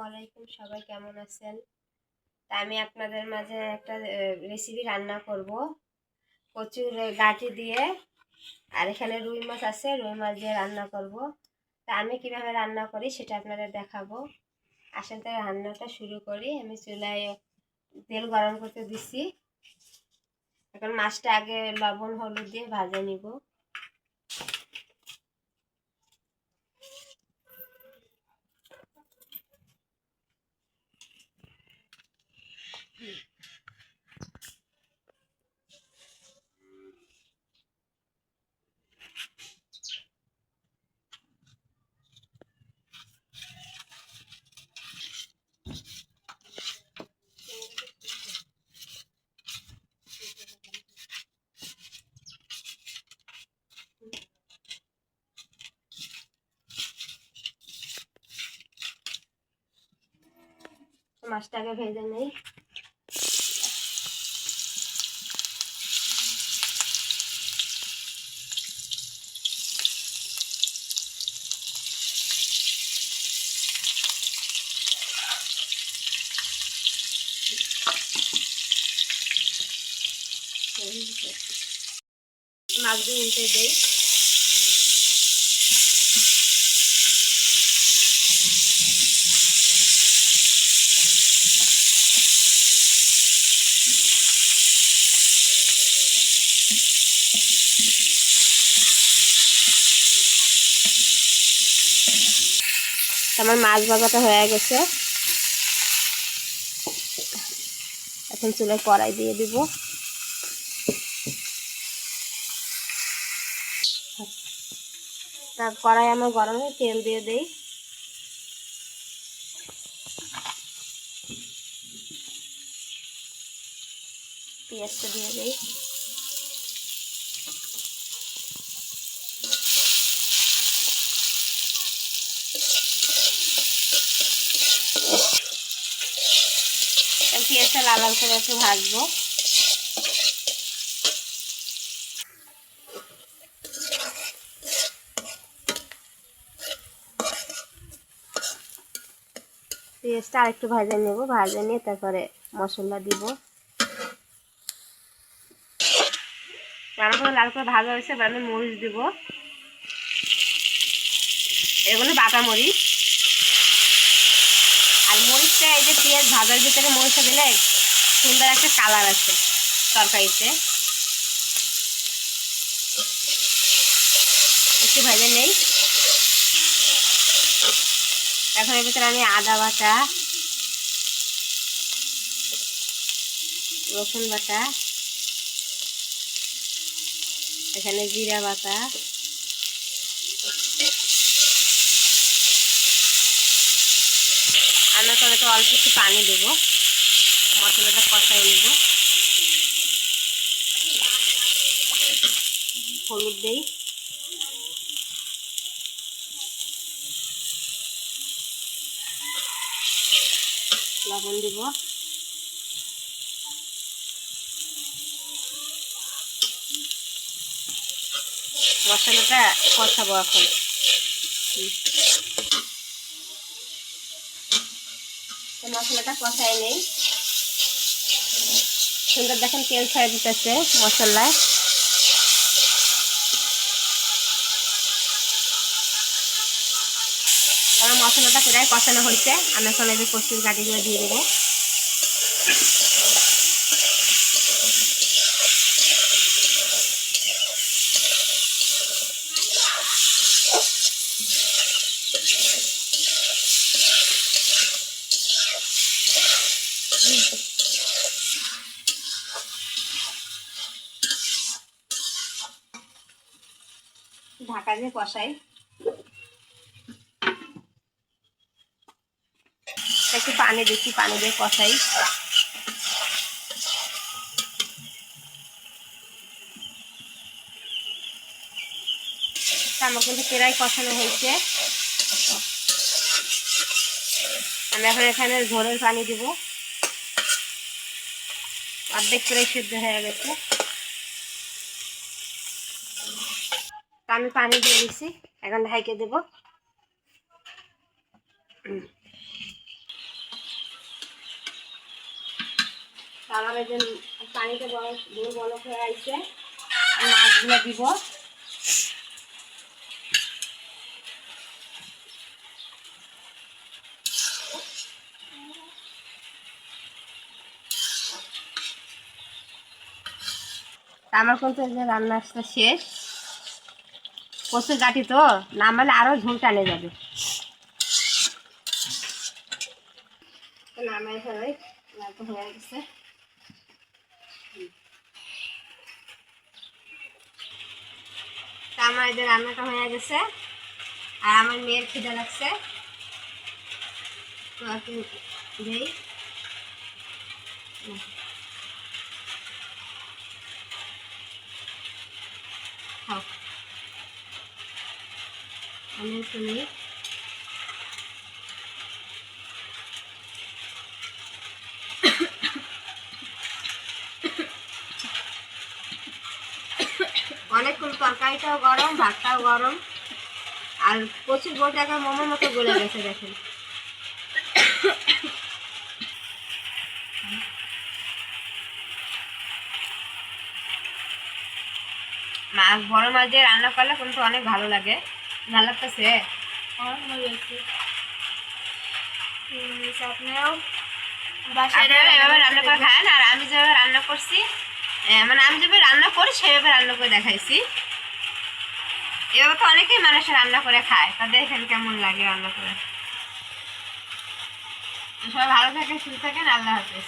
আলাইকুম, সবাই কেমন আছেন? তা আমি আপনাদের মাঝে একটা রেসিপি রান্না করব কচুর গাঁটি দিয়ে। আর এখানে রুই মাছ আছে, রুই মাছ দিয়ে রান্না করব। তা আমি কিভাবে রান্না করি সেটা আপনাদের দেখাবো। আসেন তাই রান্নাটা শুরু করি। আমি চুলায় তেল গরম করতে দিছি। এখন মাছটা আগে লবণ হলুদ দিয়ে ভাজে নিব। মাছটা আগে ভেজে নেই। মাছগুলো উল্টে দেই। আমার মাছ ভাজাটা হয়ে গেছে। এখন চুলায় কড়াই দিয়ে দিব। তা কড়াই আমার গরম হয়ে তেল দিয়ে দেই। পেঁয়াজটা দিয়ে দেই। পেঁয়াজটা লাল লাল করে একটু ভাজবো। পেঁয়াজটা আরেকটু ভাজে নেব, ভাজে নিয়ে তারপরে মশলা দিব। রান্না করে লাল করে ভাজা হয়েছে, এবার আমি মরিচ দিব। এগুলো বাটা মরিচ। আর মরিচটা এই যে পেঁয়াজ ভাজার ভিতরে মরিচটা দিলে সুন্দর একটা কালার আছে তরকারিতে। একটু ভেজে নেই। এখন এর ভিতরে আমি আদা বাটা, রসুন বাটা, এখানে জিরা বাটা, রান্না করে তো অল্প একটু পানি দেবো, মশলাটা কষাই নেব। হলুদ দেই, লবণ দিব, মশলাটা কষাবো এখন। মশলাটা কষাই নেই। সুন্দর দেখেন তেল ছেড়ে দিতেছে মশলায়। আমার মশলাটা প্রায় কষানো হয়েছে। আমি এখন এই যে কচুর গাঁটিগুলো দিয়ে দেবো। ঢাকা দিয়ে কষাই। একটু পানি দিচ্ছি, পানি দিয়ে কষাই। আমার কিন্তু প্রায় কষানো হয়েছে। আমি এখন এখানে ঝোলের পানি দিব। অর্ধেক প্রায় সিদ্ধ হয়ে গেছে। আমি পানি দিয়ে দিচ্ছি, এখন ঢাইকে দেব। আমার এই যে পানিতে বলক হয়ে আসছে, মাছগুলো দিব। আমার কিন্তু এই যে রান্নাটা শেষ। কচুর গাঠি তো নামালে আরো ঝোল টানে যাবে। নামাই ফেলাই হয়ে গেছে। আমার এই যে রান্নাটা হয়ে গেছে, আর আমার মেয়ের খিদে লাগছে, তো একটু দেই। খাও, আমি একটু নেই। অনেকক্ষণ তরকারিটাও গরম, ভাতটাও গরম, আর কচুর বোলটাকে মোমোর মতো গলে গেছে দেখেন। মাছ, বড় মাছ দিয়ে রান্না করলে কিন্তু অনেক ভালো লাগে। ভালো লাগতেছে, অনেক মজা হচ্ছে। আপনিও আপনারা এভাবে রান্না করে খান। আর আমি যেভাবে রান্না করছি, মানে আমি যেভাবে রান্না করি সেভাবে রান্না করে দেখাইছি। এভাবে তো অনেকেই মানুষ রান্না করে খায়, তা দেখেন কেমন লাগে রান্না করে। সবাই ভালো থাকেন, সুস্থ থাকেন, আল্লাহ হাফেজ।